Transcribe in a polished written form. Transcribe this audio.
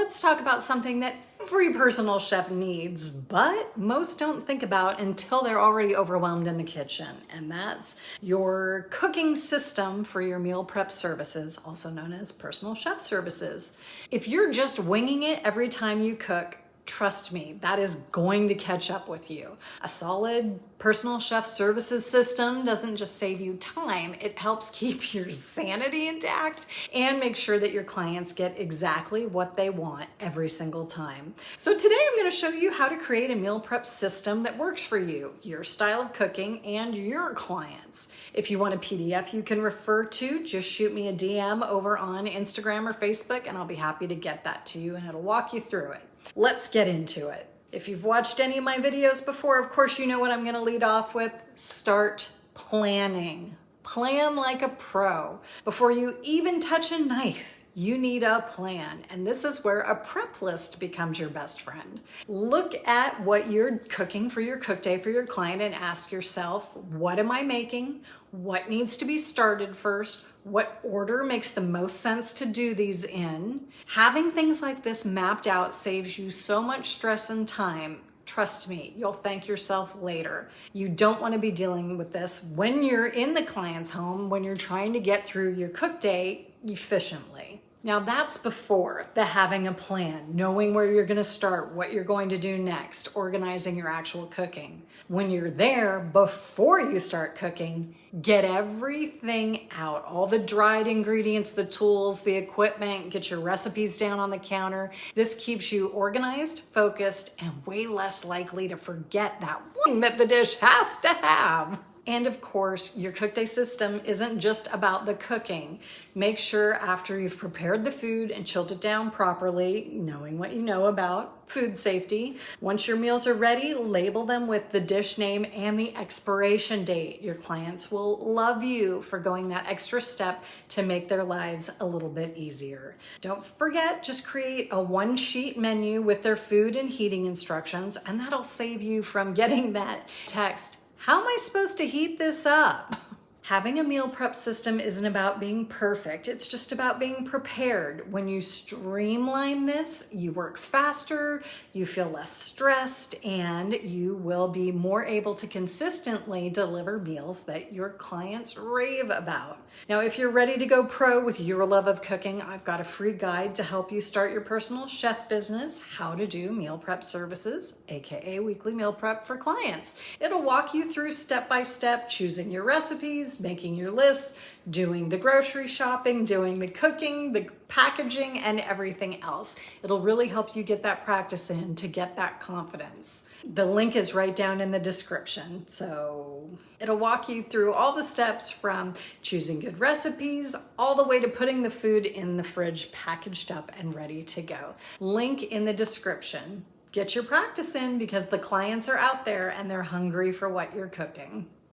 let's talk about something that every personal chef needs, but most don't think about until they're already overwhelmed in the kitchen. And that's your cooking system for your meal prep services, also known as personal chef services. If you're just winging it every time you cook, trust me, that is going to catch up with you. A solid personal chef services system doesn't just save you time, it helps keep your sanity intact and make sure that your clients get exactly what they want every single time. So today I'm going to show you how to create a meal prep system that works for you, your style of cooking, and your clients. If you want a PDF you can refer to, just shoot me a DM over on Instagram or Facebook and I'll be happy to get that to you and it'll walk you through it. Let's get into it. If you've watched any of my videos before, of course you know what I'm going to lead off with. Start planning. Plan like a pro. Before you even touch a knife, you need a plan. And this is where a prep list becomes your best friend. Look at what you're cooking for your cook day for your client and ask yourself, what am I making? What needs to be started first? What order makes the most sense to do these in? Having things like this mapped out saves you so much stress and time. Trust me, you'll thank yourself later. You don't want to be dealing with this when you're in the client's home, when you're trying to get through your cook day efficiently. Now that's before the having a plan, knowing where you're going to start, what you're going to do next, organizing your actual cooking. When you're there, before you start cooking, get everything out, all the dried ingredients, the tools, the equipment, get your recipes down on the counter. This keeps you organized, focused, and way less likely to forget that one thing that the dish has to have. And of course, your cook day system isn't just about the cooking. Make sure after you've prepared the food and chilled it down properly, knowing what you know about food safety, once your meals are ready, label them with the dish name and the expiration date. Your clients will love you for going that extra step to make their lives a little bit easier. Don't forget, just create a one-sheet menu with their food and heating instructions, and that'll save you from getting that text, "How am I supposed to heat this up?" Having a meal prep system isn't about being perfect. It's just about being prepared. When you streamline this, you work faster, you feel less stressed, and you will be more able to consistently deliver meals that your clients rave about. Now, if you're ready to go pro with your love of cooking, I've got a free guide to help you start your personal chef business, How to Do Meal Prep Services, aka Weekly Meal Prep for Clients. It'll walk you through step-by-step, choosing your recipes, making your lists, doing the grocery shopping, doing the cooking, the packaging, and everything else. It'll really help you get that practice in to get that confidence. The link is right down in the description. So it'll walk you through all the steps from choosing good recipes all the way to putting the food in the fridge packaged up and ready to go. Link in the description. Get your practice in because the clients are out there and they're hungry for what you're cooking.